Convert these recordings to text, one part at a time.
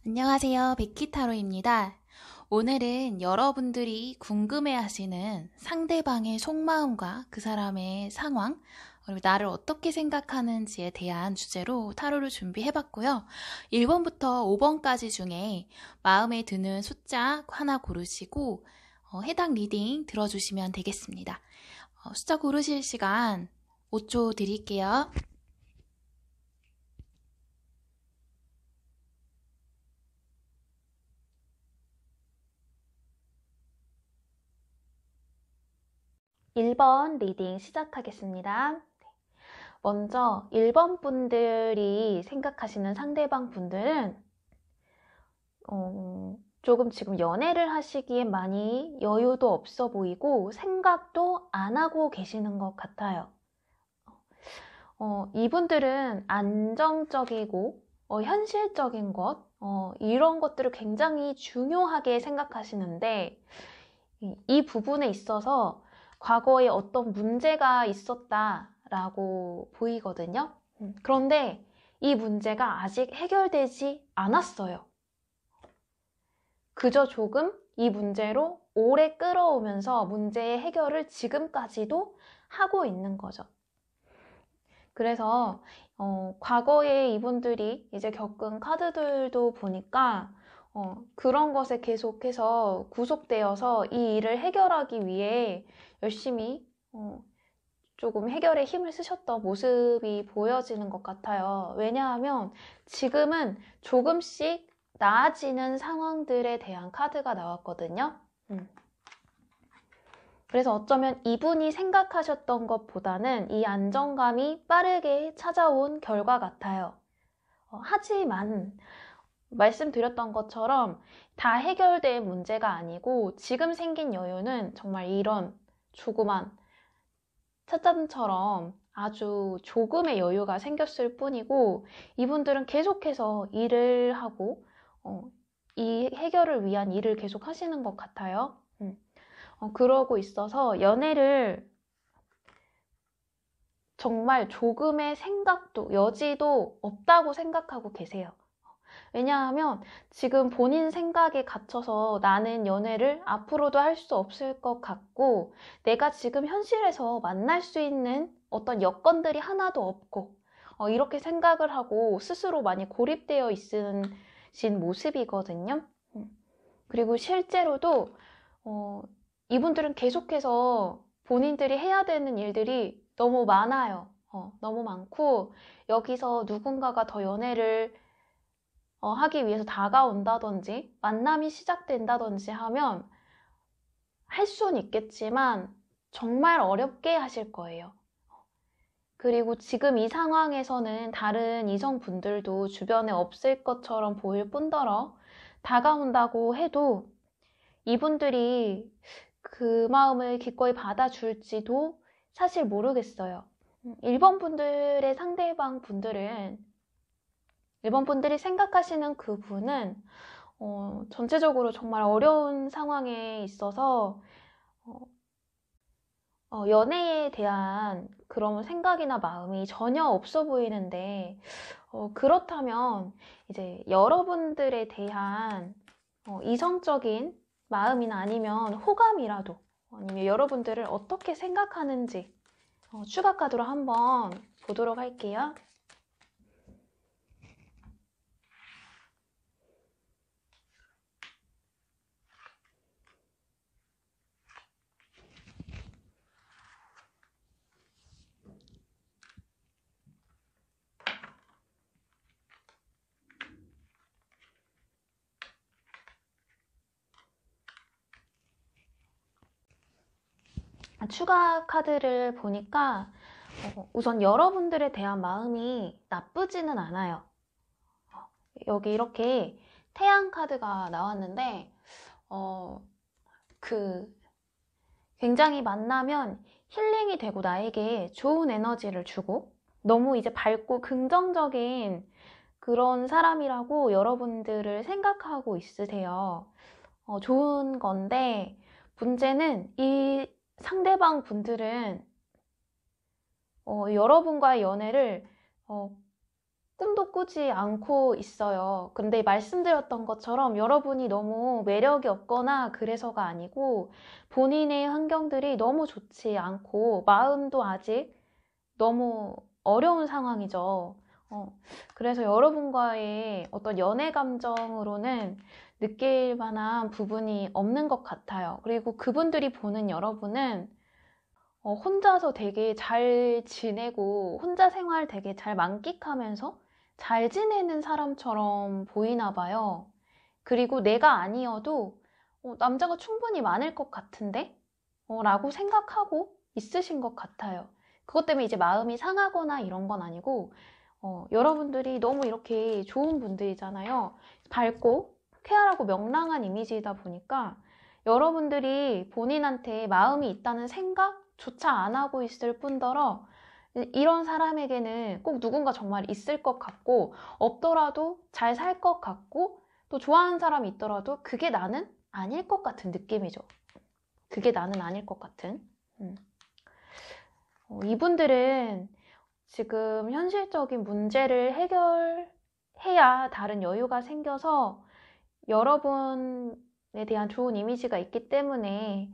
안녕하세요. 베키타로입니다. 오늘은 여러분들이 궁금해하시는 상대방의 속마음과 그 사람의 상황, 그리고 나를 어떻게 생각하는지에 대한 주제로 타로를 준비해봤고요. 1번부터 5번까지 중에 마음에 드는 숫자 하나 고르시고 해당 리딩 들어주시면 되겠습니다. 숫자 고르실 시간 5초 드릴게요. 1번 리딩 시작하겠습니다. 먼저 1번 분들이 생각하시는 상대방 분들은 조금 지금 연애를 하시기에 많이 여유도 없어 보이고 생각도 안 하고 계시는 것 같아요. 이분들은 안정적이고 현실적인 것, 이런 것들을 굉장히 중요하게 생각하시는데 이 부분에 있어서 과거에 어떤 문제가 있었다라고 보이거든요. 그런데 이 문제가 아직 해결되지 않았어요. 그저 조금 이 문제로 오래 끌어오면서 문제의 해결을 지금까지도 하고 있는 거죠. 그래서 과거에 이분들이 이제 겪은 카드들도 보니까 그런 것에 계속해서 구속되어서 이 일을 해결하기 위해 열심히 조금 해결에 힘을 쓰셨던 모습이 보여지는 것 같아요. 왜냐하면 지금은 조금씩 나아지는 상황들에 대한 카드가 나왔거든요. 그래서 어쩌면 이분이 생각하셨던 것보다는 이 안정감이 빠르게 찾아온 결과 같아요. 하지만 말씀드렸던 것처럼 다 해결된 문제가 아니고 지금 생긴 여유는 정말 이런 조그만 찻잔처럼 아주 조금의 여유가 생겼을 뿐이고 이분들은 계속해서 일을 하고 이 해결을 위한 일을 계속 하시는 것 같아요. 그러고 있어서 연애를 정말 조금의 생각도 여지도 없다고 생각하고 계세요. 왜냐하면 지금 본인 생각에 갇혀서 나는 연애를 앞으로도 할 수 없을 것 같고 내가 지금 현실에서 만날 수 있는 어떤 여건들이 하나도 없고 이렇게 생각을 하고 스스로 많이 고립되어 있으신 모습이거든요. 그리고 실제로도 이분들은 계속해서 본인들이 해야 되는 일들이 너무 많아요. 너무 많고 여기서 누군가가 더 연애를 하기 위해서 다가온다든지 만남이 시작된다든지 하면 할 수는 있겠지만 정말 어렵게 하실 거예요. 그리고 지금 이 상황에서는 다른 이성분들도 주변에 없을 것처럼 보일 뿐더러 다가온다고 해도 이분들이 그 마음을 기꺼이 받아줄지도 사실 모르겠어요. 1번 분들의 상대방 분들은 1번 분들이 생각하시는 그분은 전체적으로 정말 어려운 상황에 있어서 연애에 대한 그런 생각이나 마음이 전혀 없어 보이는데 그렇다면 이제 여러분들에 대한 이성적인 마음이나 아니면 호감이라도 아니면 여러분들을 어떻게 생각하는지 추가 카드로 한번 보도록 할게요. 추가 카드를 보니까 우선 여러분들에 대한 마음이 나쁘지는 않아요. 여기 이렇게 태양 카드가 나왔는데 굉장히 만나면 힐링이 되고 나에게 좋은 에너지를 주고 너무 이제 밝고 긍정적인 그런 사람이라고 여러분들을 생각하고 있으세요. 좋은 건데 문제는 이 상대방 분들은 여러분과의 연애를 꿈도 꾸지 않고 있어요. 근데 말씀드렸던 것처럼 여러분이 너무 매력이 없거나 그래서가 아니고 본인의 환경들이 너무 좋지 않고 마음도 아직 너무 어려운 상황이죠. 그래서 여러분과의 어떤 연애 감정으로는 느낄 만한 부분이 없는 것 같아요. 그리고 그분들이 보는 여러분은 혼자서 되게 잘 지내고 혼자 생활 되게 잘 만끽하면서 잘 지내는 사람처럼 보이나 봐요. 그리고 내가 아니어도 남자가 충분히 많을 것 같은데? 라고 생각하고 있으신 것 같아요. 그것 때문에 이제 마음이 상하거나 이런 건 아니고 여러분들이 너무 이렇게 좋은 분들이잖아요. 밝고 쾌활하고 명랑한 이미지이다 보니까 여러분들이 본인한테 마음이 있다는 생각조차 안 하고 있을 뿐더러 이런 사람에게는 꼭 누군가 정말 있을 것 같고 없더라도 잘 살 것 같고 또 좋아하는 사람이 있더라도 그게 나는 아닐 것 같은 느낌이죠. 그게 나는 아닐 것 같은. 이분들은 지금 현실적인 문제를 해결해야 다른 여유가 생겨서 여러분에 대한 좋은 이미지가 있기 때문에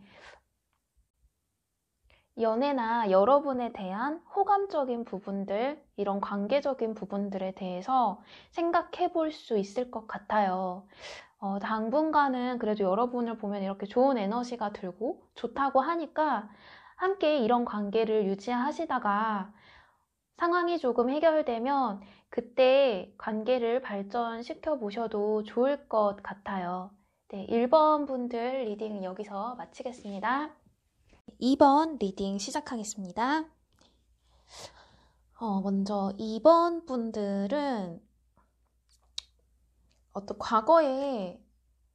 연애나 여러분에 대한 호감적인 부분들, 이런 관계적인 부분들에 대해서 생각해 볼 수 있을 것 같아요. 당분간은 그래도 여러분을 보면 이렇게 좋은 에너지가 들고 좋다고 하니까 함께 이런 관계를 유지하시다가 상황이 조금 해결되면 그때 관계를 발전시켜 보셔도 좋을 것 같아요. 네, 1번 분들 리딩은 여기서 마치겠습니다. 2번 리딩 시작하겠습니다. 먼저 2번 분들은 어떤 과거에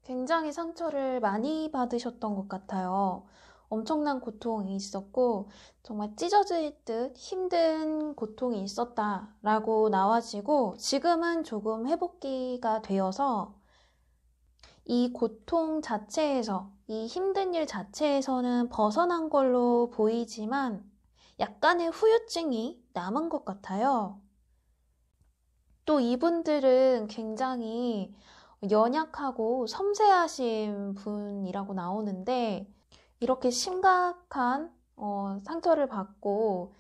굉장히 상처를 많이 받으셨던 것 같아요. 엄청난 고통이 있었고 정말 찢어질 듯 힘든 고통이 있었다라고 나와지고 지금은 조금 회복기가 되어서 이 고통 자체에서, 이 힘든 일 자체에서는 벗어난 걸로 보이지만 약간의 후유증이 남은 것 같아요. 또 이분들은 굉장히 연약하고 섬세하신 분이라고 나오는데 이렇게 심각한 상처를 받고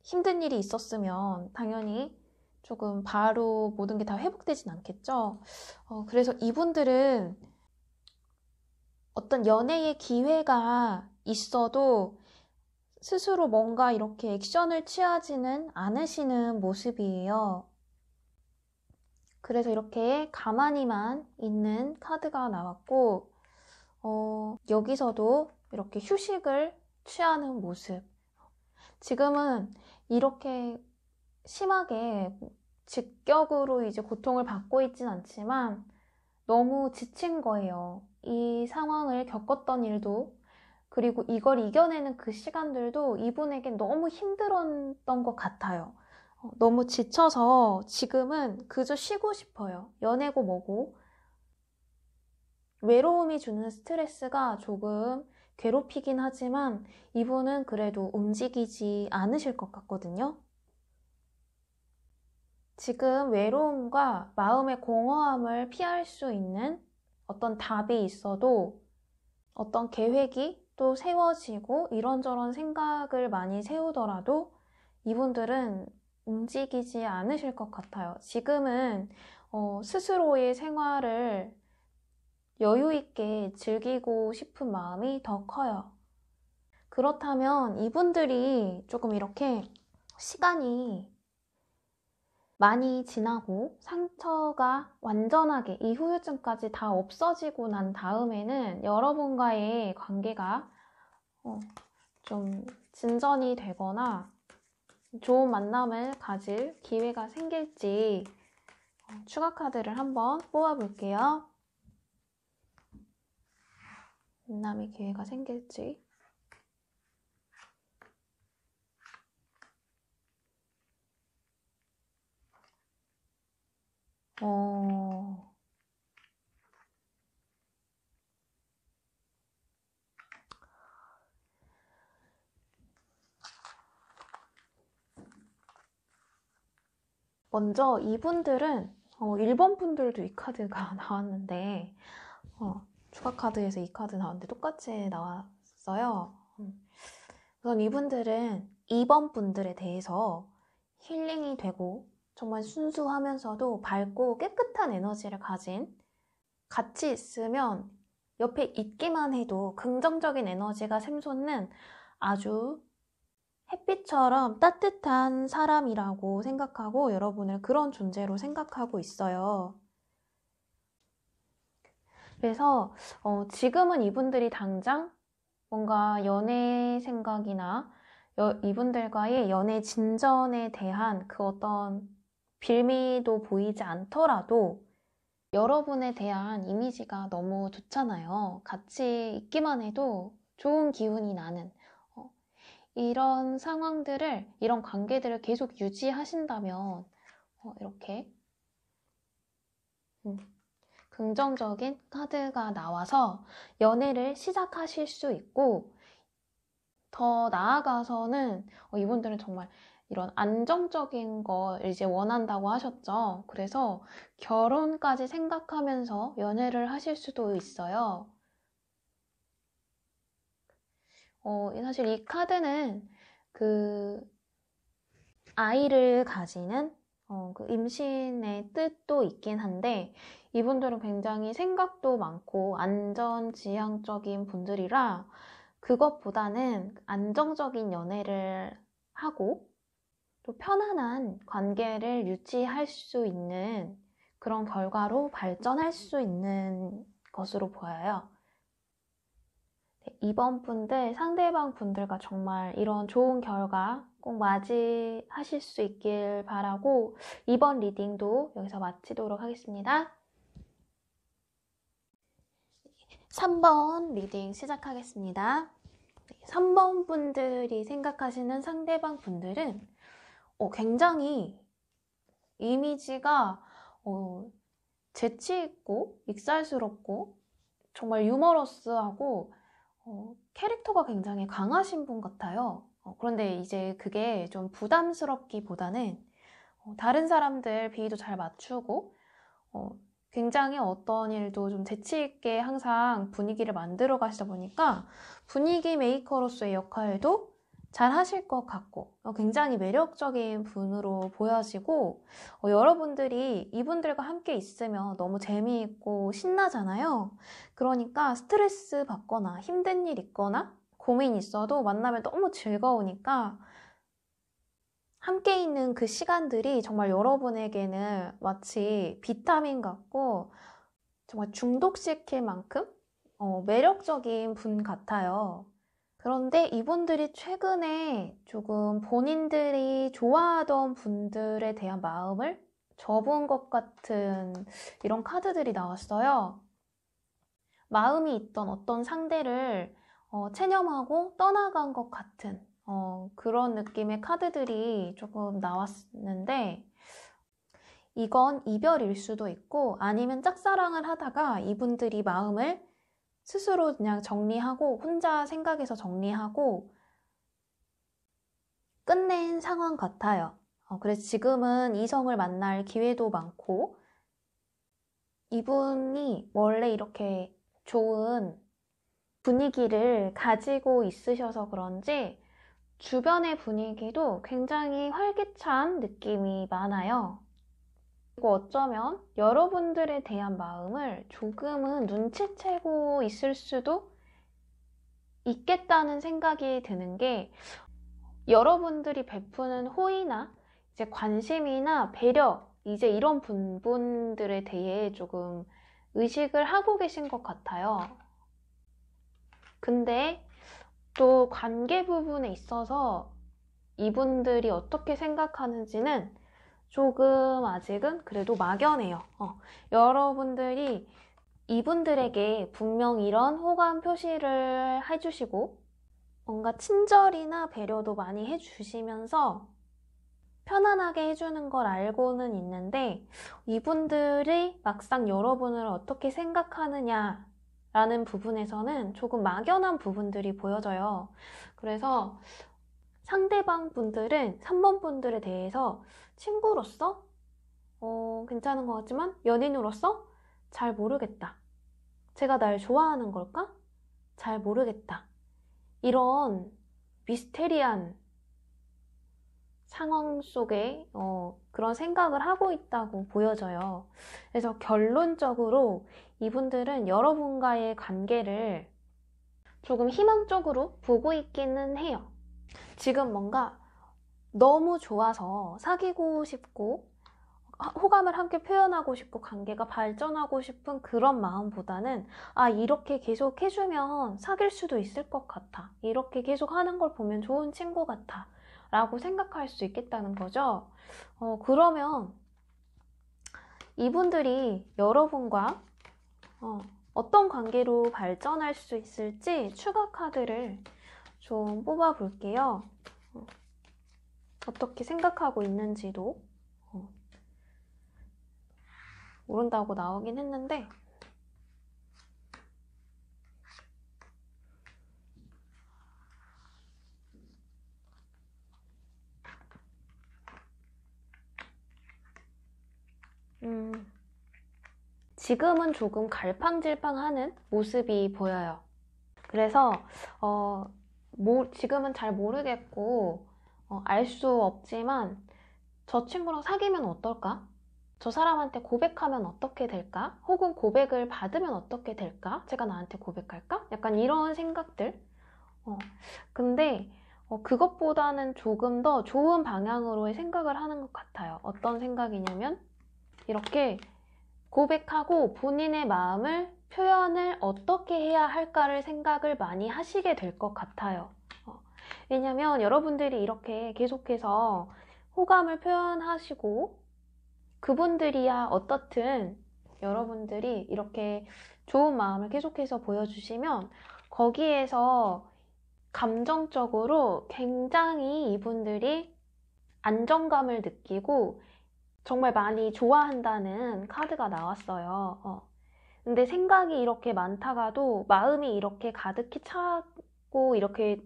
힘든 일이 있었으면 당연히 조금 바로 모든 게 다 회복되진 않겠죠. 그래서 이분들은 어떤 연애의 기회가 있어도 스스로 뭔가 이렇게 액션을 취하지는 않으시는 모습이에요. 그래서 이렇게 가만히만 있는 카드가 나왔고 여기서도 이렇게 휴식을 취하는 모습. 지금은 이렇게 심하게 직격으로 이제 고통을 받고 있진 않지만 너무 지친 거예요. 이 상황을 겪었던 일도 그리고 이걸 이겨내는 그 시간들도 이분에게 너무 힘들었던 것 같아요. 너무 지쳐서 지금은 그저 쉬고 싶어요. 연애고 뭐고. 외로움이 주는 스트레스가 조금 괴롭히긴 하지만 이분은 그래도 움직이지 않으실 것 같거든요. 지금 외로움과 마음의 공허함을 피할 수 있는 어떤 답이 있어도 어떤 계획이 또 세워지고 이런저런 생각을 많이 세우더라도 이분들은 움직이지 않으실 것 같아요. 지금은 스스로의 생활을 여유 있게 즐기고 싶은 마음이 더 커요. 그렇다면 이분들이 조금 이렇게 시간이 많이 지나고 상처가 완전하게 이 후유증까지 다 없어지고 난 다음에는 여러분과의 관계가 좀 진전이 되거나 좋은 만남을 가질 기회가 생길지 추가 카드를 한번 뽑아볼게요. 만남의 기회가 생길지. 먼저 이분들은 1번 분들도 이 카드가 나왔는데 추가 카드에서 이 카드 나왔는데 똑같이 나왔어요. 우선 이분들은 2번 분들에 대해서 힐링이 되고 정말 순수하면서도 밝고 깨끗한 에너지를 가진, 같이 있으면 옆에 있기만 해도 긍정적인 에너지가 샘솟는 아주 햇빛처럼 따뜻한 사람이라고 생각하고 여러분을 그런 존재로 생각하고 있어요. 그래서 지금은 이분들이 당장 뭔가 연애 생각이나 이분들과의 연애 진전에 대한 그 어떤 빌미도 보이지 않더라도 여러분에 대한 이미지가 너무 좋잖아요. 같이 있기만 해도 좋은 기운이 나는 이런 상황들을, 이런 관계들을 계속 유지하신다면 이렇게 긍정적인 카드가 나와서 연애를 시작하실 수 있고, 더 나아가서는 이분들은 정말 이런 안정적인 걸 이제 원한다고 하셨죠. 그래서 결혼까지 생각하면서 연애를 하실 수도 있어요. 사실 이 카드는 그 아이를 가지는 그 임신의 뜻도 있긴 한데, 이분들은 굉장히 생각도 많고 안전지향적인 분들이라 그것보다는 안정적인 연애를 하고 또 편안한 관계를 유지할 수 있는 그런 결과로 발전할 수 있는 것으로 보여요. 네, 이번 분들, 상대방 분들과 정말 이런 좋은 결과 꼭 맞이하실 수 있길 바라고 이번 리딩도 여기서 마치도록 하겠습니다. 3번 리딩 시작하겠습니다. 3번 분들이 생각하시는 상대방 분들은 굉장히 이미지가 재치있고 익살스럽고 정말 유머러스하고 캐릭터가 굉장히 강하신 분 같아요. 그런데 이제 그게 좀 부담스럽기보다는 다른 사람들 비위도 잘 맞추고 굉장히 어떤 일도 좀 재치있게 항상 분위기를 만들어 가시다 보니까 분위기 메이커로서의 역할도 잘 하실 것 같고 굉장히 매력적인 분으로 보여지고 여러분들이 이분들과 함께 있으면 너무 재미있고 신나잖아요. 그러니까 스트레스 받거나 힘든 일 있거나 고민 있어도 만나면 너무 즐거우니까 함께 있는 그 시간들이 정말 여러분에게는 마치 비타민 같고 정말 중독시킬 만큼 매력적인 분 같아요. 그런데 이분들이 최근에 조금 본인들이 좋아하던 분들에 대한 마음을 접은 것 같은 이런 카드들이 나왔어요. 마음이 있던 어떤 상대를 체념하고 떠나간 것 같은 그런 느낌의 카드들이 조금 나왔는데, 이건 이별일 수도 있고 아니면 짝사랑을 하다가 이분들이 마음을 스스로 그냥 정리하고 혼자 생각해서 정리하고 끝낸 상황 같아요. 그래서 지금은 이성을 만날 기회도 많고 이분이 원래 이렇게 좋은 분위기를 가지고 있으셔서 그런지 주변의 분위기도 굉장히 활기찬 느낌이 많아요. 그리고 어쩌면 여러분들에 대한 마음을 조금은 눈치채고 있을 수도 있겠다는 생각이 드는 게, 여러분들이 베푸는 호의나 이제 관심이나 배려, 이제 이런 부분들에 대해 조금 의식을 하고 계신 것 같아요. 근데 또 관계 부분에 있어서 이분들이 어떻게 생각하는지는 조금 아직은 그래도 막연해요. 여러분들이 이분들에게 분명 이런 호감 표시를 해주시고 뭔가 친절이나 배려도 많이 해주시면서 편안하게 해주는 걸 알고는 있는데, 이분들이 막상 여러분을 어떻게 생각하느냐 라는 부분에서는 조금 막연한 부분들이 보여져요. 그래서 상대방 분들은 3번 분들에 대해서 친구로서 괜찮은 것 같지만 연인으로서 잘 모르겠다. 제가 날 좋아하는 걸까? 잘 모르겠다. 이런 미스테리한 상황 속에 그런 생각을 하고 있다고 보여져요. 그래서 결론적으로 이분들은 여러분과의 관계를 조금 희망적으로 보고 있기는 해요. 지금 뭔가 너무 좋아서 사귀고 싶고 호감을 함께 표현하고 싶고 관계가 발전하고 싶은 그런 마음보다는 이렇게 계속 해주면 사귈 수도 있을 것 같아. 이렇게 계속 하는 걸 보면 좋은 친구 같아. 라고 생각할 수 있겠다는 거죠. 그러면 이분들이 여러분과 어떤 관계로 발전할 수 있을지 추가 카드를 좀 뽑아 볼게요. 어떻게 생각하고 있는지도 모른다고 나오긴 했는데 지금은 조금 갈팡질팡하는 모습이 보여요. 그래서 지금은 잘 모르겠고 알 수 없지만 저 친구랑 사귀면 어떨까? 저 사람한테 고백하면 어떻게 될까? 혹은 고백을 받으면 어떻게 될까? 제가 나한테 고백할까? 약간 이런 생각들. 근데 그것보다는 조금 더 좋은 방향으로의 생각을 하는 것 같아요. 어떤 생각이냐면 이렇게 고백하고 본인의 마음을 표현을 어떻게 해야 할까를 생각을 많이 하시게 될 것 같아요. 왜냐면 여러분들이 이렇게 계속해서 호감을 표현하시고 그분들이야 어떻든 여러분들이 이렇게 좋은 마음을 계속해서 보여주시면 거기에서 감정적으로 굉장히 이분들이 안정감을 느끼고 정말 많이 좋아한다는 카드가 나왔어요. 근데 생각이 이렇게 많다가도 마음이 이렇게 가득히 차고 이렇게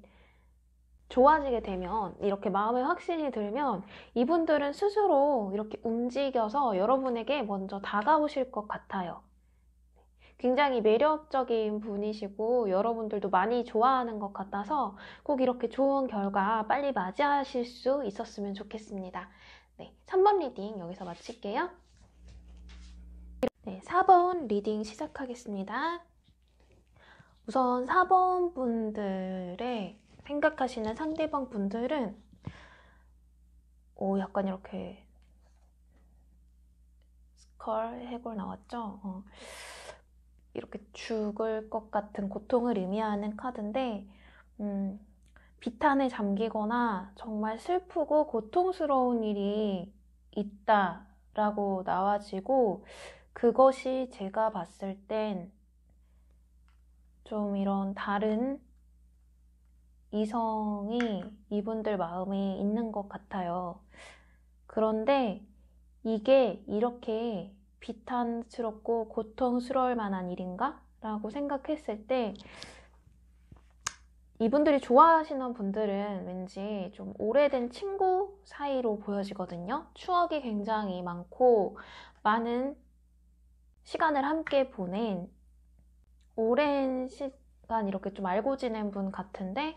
좋아지게 되면, 이렇게 마음에 확신이 들면 이분들은 스스로 이렇게 움직여서 여러분에게 먼저 다가오실 것 같아요. 굉장히 매력적인 분이시고 여러분들도 많이 좋아하는 것 같아서 꼭 이렇게 좋은 결과 빨리 맞이하실 수 있었으면 좋겠습니다. 네, 3번 리딩 여기서 마칠게요. 네, 4번 리딩 시작하겠습니다. 우선 4번 분들의 생각하시는 상대방 분들은 약간 이렇게 스컬, 해골 나왔죠? 이렇게 죽을 것 같은 고통을 의미하는 카드인데 비탄에 잠기거나 정말 슬프고 고통스러운 일이 있다라고 나와지고 그것이 제가 봤을 땐 좀 이런 다른 이성이 이분들 마음에 있는 것 같아요. 그런데 이게 이렇게 비탄스럽고 고통스러울 만한 일인가? 라고 생각했을 때 이분들이 좋아하시는 분들은 왠지 좀 오래된 친구 사이로 보여지거든요. 추억이 굉장히 많고 많은 시간을 함께 보낸 오랜 시간 이렇게 좀 알고 지낸 분 같은데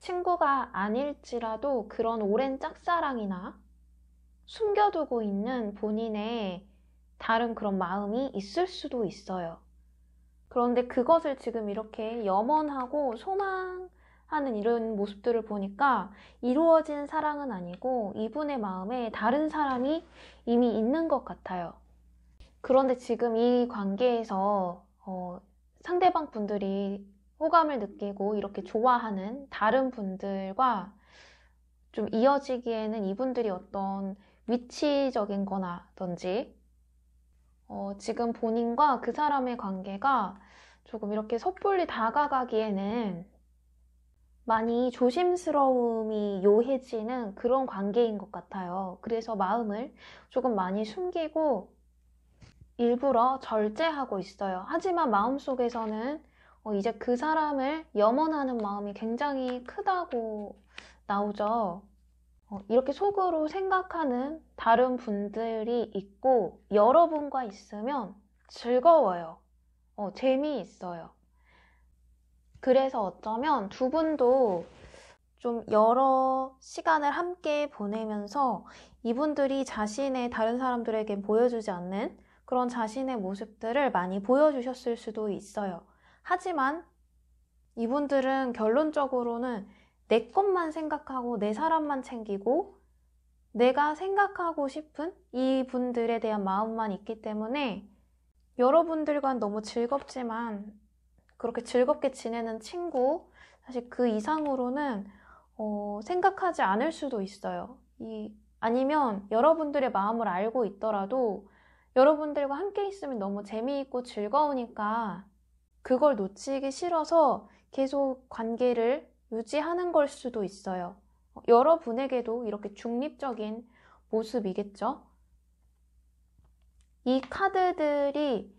친구가 아닐지라도 그런 오랜 짝사랑이나 숨겨두고 있는 본인의 다른 그런 마음이 있을 수도 있어요. 그런데 그것을 지금 이렇게 염원하고 소망하는 이런 모습들을 보니까 이루어진 사랑은 아니고 이분의 마음에 다른 사람이 이미 있는 것 같아요. 그런데 지금 이 관계에서 상대방 분들이 호감을 느끼고 이렇게 좋아하는 다른 분들과 좀 이어지기에는 이분들이 어떤 위치적인 거나든지 지금 본인과 그 사람의 관계가 조금 이렇게 섣불리 다가가기에는 많이 조심스러움이 요해지는 그런 관계인 것 같아요. 그래서 마음을 조금 많이 숨기고 일부러 절제하고 있어요. 하지만 마음속에서는 이제 그 사람을 염원하는 마음이 굉장히 크다고 나오죠. 이렇게 속으로 생각하는 다른 분들이 있고 여러분과 있으면 즐거워요. 재미있어요. 그래서 어쩌면 두 분도 좀 여러 시간을 함께 보내면서 이분들이 자신의 다른 사람들에게 보여주지 않는 그런 자신의 모습들을 많이 보여주셨을 수도 있어요. 하지만 이분들은 결론적으로는 내 것만 생각하고 내 사람만 챙기고 내가 생각하고 싶은 이분들에 대한 마음만 있기 때문에 여러분들과는 너무 즐겁지만 그렇게 즐겁게 지내는 친구, 사실 그 이상으로는 생각하지 않을 수도 있어요. 아니면 여러분들의 마음을 알고 있더라도 여러분들과 함께 있으면 너무 재미있고 즐거우니까 그걸 놓치기 싫어서 계속 관계를 유지하는 걸 수도 있어요. 여러분에게도 이렇게 중립적인 모습이겠죠? 이 카드들이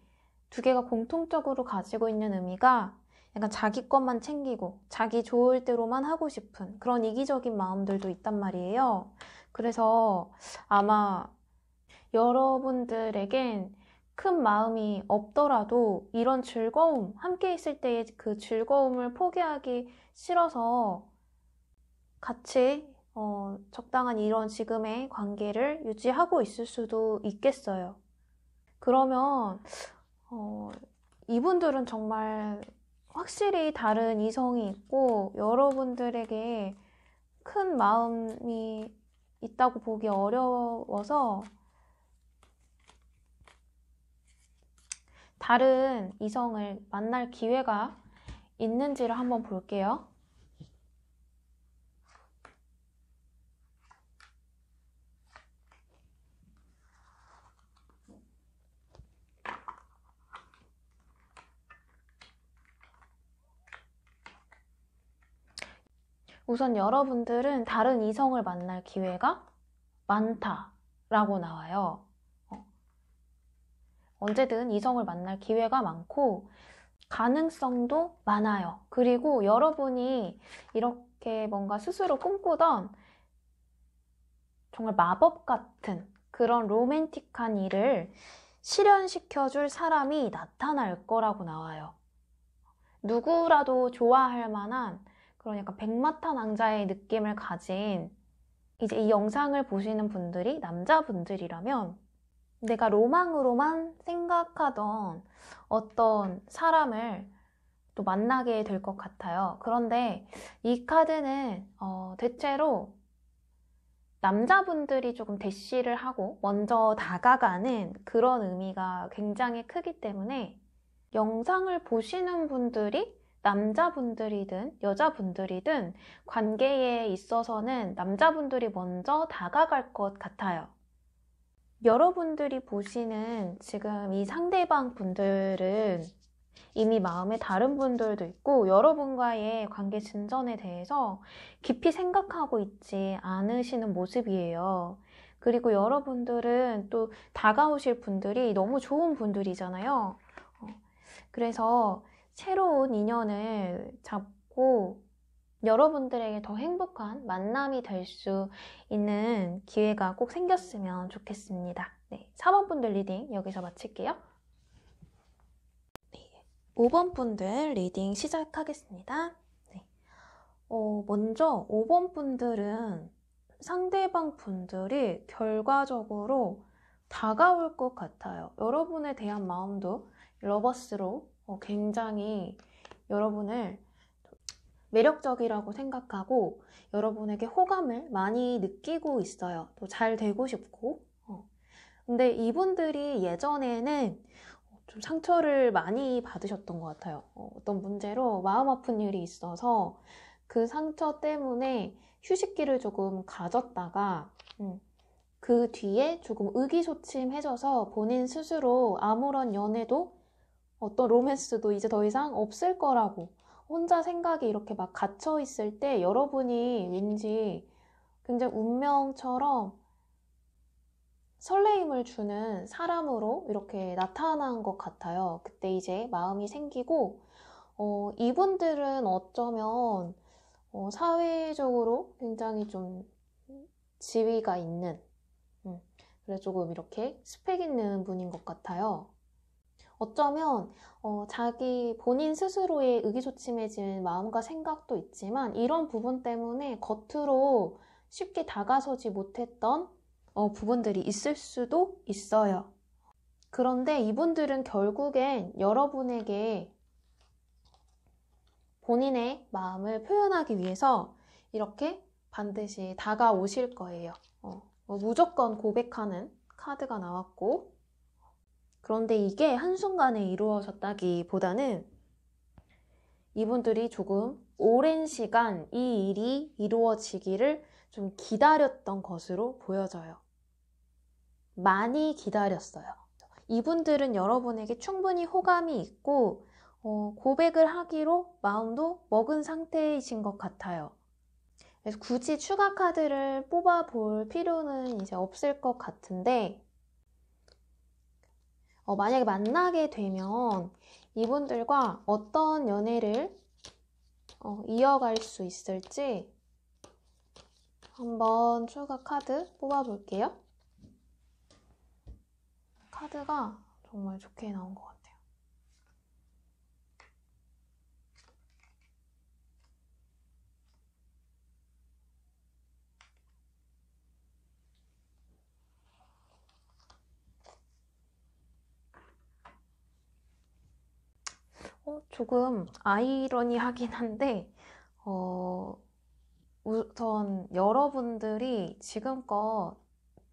두 개가 공통적으로 가지고 있는 의미가 약간 자기 것만 챙기고 자기 좋을 대로만 하고 싶은 그런 이기적인 마음들도 있단 말이에요. 그래서 아마 여러분들에겐 큰 마음이 없더라도 이런 즐거움, 함께 있을 때의 그 즐거움을 포기하기 싫어서 같이 적당한 이런 지금의 관계를 유지하고 있을 수도 있겠어요. 그러면 이분들은 정말 확실히 다른 이성이 있고 여러분들에게 큰 마음이 있다고 보기 어려워서 다른 이성을 만날 기회가 있는지를 한번 볼게요. 우선 여러분들은 다른 이성을 만날 기회가 많다라고 나와요. 언제든 이성을 만날 기회가 많고 가능성도 많아요. 그리고 여러분이 이렇게 뭔가 스스로 꿈꾸던 정말 마법 같은 그런 로맨틱한 일을 실현시켜줄 사람이 나타날 거라고 나와요. 누구라도 좋아할 만한 그런 약간 백마탄 왕자의 느낌을 가진 이제 이 영상을 보시는 분들이 남자분들이라면 내가 로망으로만 생각하던 어떤 사람을 또 만나게 될 것 같아요. 그런데 이 카드는 대체로 남자분들이 조금 대시를 하고 먼저 다가가는 그런 의미가 굉장히 크기 때문에 영상을 보시는 분들이 남자분들이든 여자분들이든 관계에 있어서는 남자분들이 먼저 다가갈 것 같아요. 여러분들이 보시는 지금 이 상대방 분들은 이미 마음에 다른 분들도 있고 여러분과의 관계 진전에 대해서 깊이 생각하고 있지 않으시는 모습이에요. 그리고 여러분들은 또 다가오실 분들이 너무 좋은 분들이잖아요. 그래서 새로운 인연을 잡고 여러분들에게 더 행복한 만남이 될 수 있는 기회가 꼭 생겼으면 좋겠습니다. 네, 4번 분들 리딩 여기서 마칠게요. 네, 5번 분들 리딩 시작하겠습니다. 네. 먼저 5번 분들은 상대방 분들이 결과적으로 다가올 것 같아요. 여러분에 대한 마음도 러버스로 굉장히 여러분을 매력적이라고 생각하고 여러분에게 호감을 많이 느끼고 있어요. 또 잘 되고 싶고. 근데 이분들이 예전에는 좀 상처를 많이 받으셨던 것 같아요. 어떤 문제로 마음 아픈 일이 있어서 그 상처 때문에 휴식기를 조금 가졌다가 그 뒤에 조금 의기소침해져서 본인 스스로 아무런 연애도 어떤 로맨스도 이제 더 이상 없을 거라고 혼자 생각이 이렇게 막 갇혀 있을 때 여러분이 왠지 굉장히 운명처럼 설레임을 주는 사람으로 이렇게 나타난 것 같아요. 그때 이제 마음이 생기고 이분들은 어쩌면 사회적으로 굉장히 좀 지위가 있는, 그래서 조금 이렇게 스펙 있는 분인 것 같아요. 어쩌면 자기 본인 스스로의 의기소침해진 마음과 생각도 있지만 이런 부분 때문에 겉으로 쉽게 다가서지 못했던 부분들이 있을 수도 있어요. 그런데 이분들은 결국엔 여러분에게 본인의 마음을 표현하기 위해서 이렇게 반드시 다가오실 거예요. 무조건 고백하는 카드가 나왔고, 그런데 이게 한순간에 이루어졌다기보다는 이분들이 조금 오랜 시간 이 일이 이루어지기를 좀 기다렸던 것으로 보여져요. 많이 기다렸어요. 이분들은 여러분에게 충분히 호감이 있고 고백을 하기로 마음도 먹은 상태이신 것 같아요. 그래서 굳이 추가 카드를 뽑아볼 필요는 이제 없을 것 같은데 만약에 만나게 되면 이분들과 어떤 연애를 이어갈 수 있을지 한번 추가 카드 뽑아볼게요. 카드가 정말 좋게 나온 것 같아요. 조금 아이러니하긴 한데 우선 여러분들이 지금껏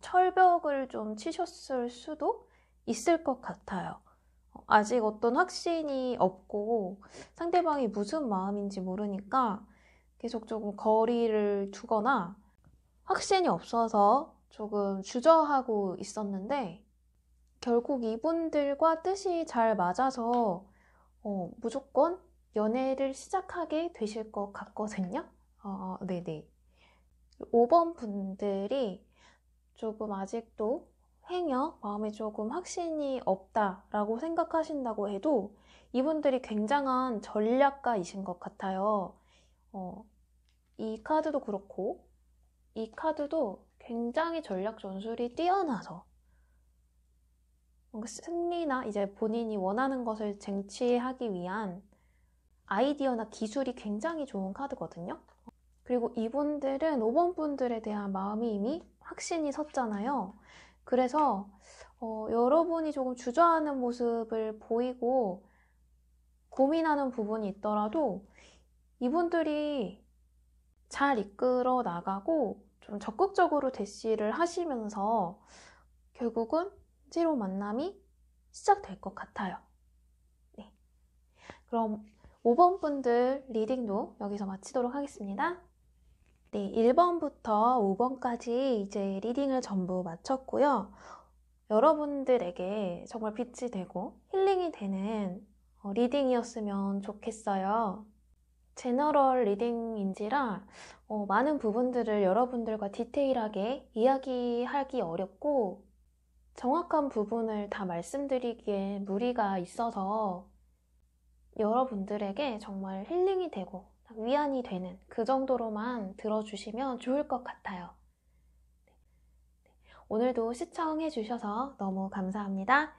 철벽을 좀 치셨을 수도 있을 것 같아요. 아직 어떤 확신이 없고 상대방이 무슨 마음인지 모르니까 계속 조금 거리를 두거나 확신이 없어서 조금 주저하고 있었는데 결국 이분들과 뜻이 잘 맞아서 무조건 연애를 시작하게 되실 것 같거든요. 네네. 5번 분들이 조금 아직도 행여 마음에 조금 확신이 없다라고 생각하신다고 해도 이분들이 굉장한 전략가이신 것 같아요. 이 카드도 그렇고 이 카드도 굉장히 전략 전술이 뛰어나서 승리나 이제 본인이 원하는 것을 쟁취하기 위한 아이디어나 기술이 굉장히 좋은 카드거든요. 그리고 이분들은 5번 분들에 대한 마음이 이미 확신이 섰잖아요. 그래서 여러분이 조금 주저하는 모습을 보이고 고민하는 부분이 있더라도 이분들이 잘 이끌어 나가고 좀 적극적으로 대시를 하시면서 결국은 새로운 만남이 시작될 것 같아요. 네. 그럼 5번 분들 리딩도 여기서 마치도록 하겠습니다. 네, 1번부터 5번까지 이제 리딩을 전부 마쳤고요. 여러분들에게 정말 빛이 되고 힐링이 되는 리딩이었으면 좋겠어요. 제너럴 리딩인지라 많은 부분들을 여러분들과 디테일하게 이야기하기 어렵고 정확한 부분을 다 말씀드리기에 무리가 있어서 여러분들에게 정말 힐링이 되고 위안이 되는 그 정도로만 들어주시면 좋을 것 같아요. 오늘도 시청해 주셔서 너무 감사합니다.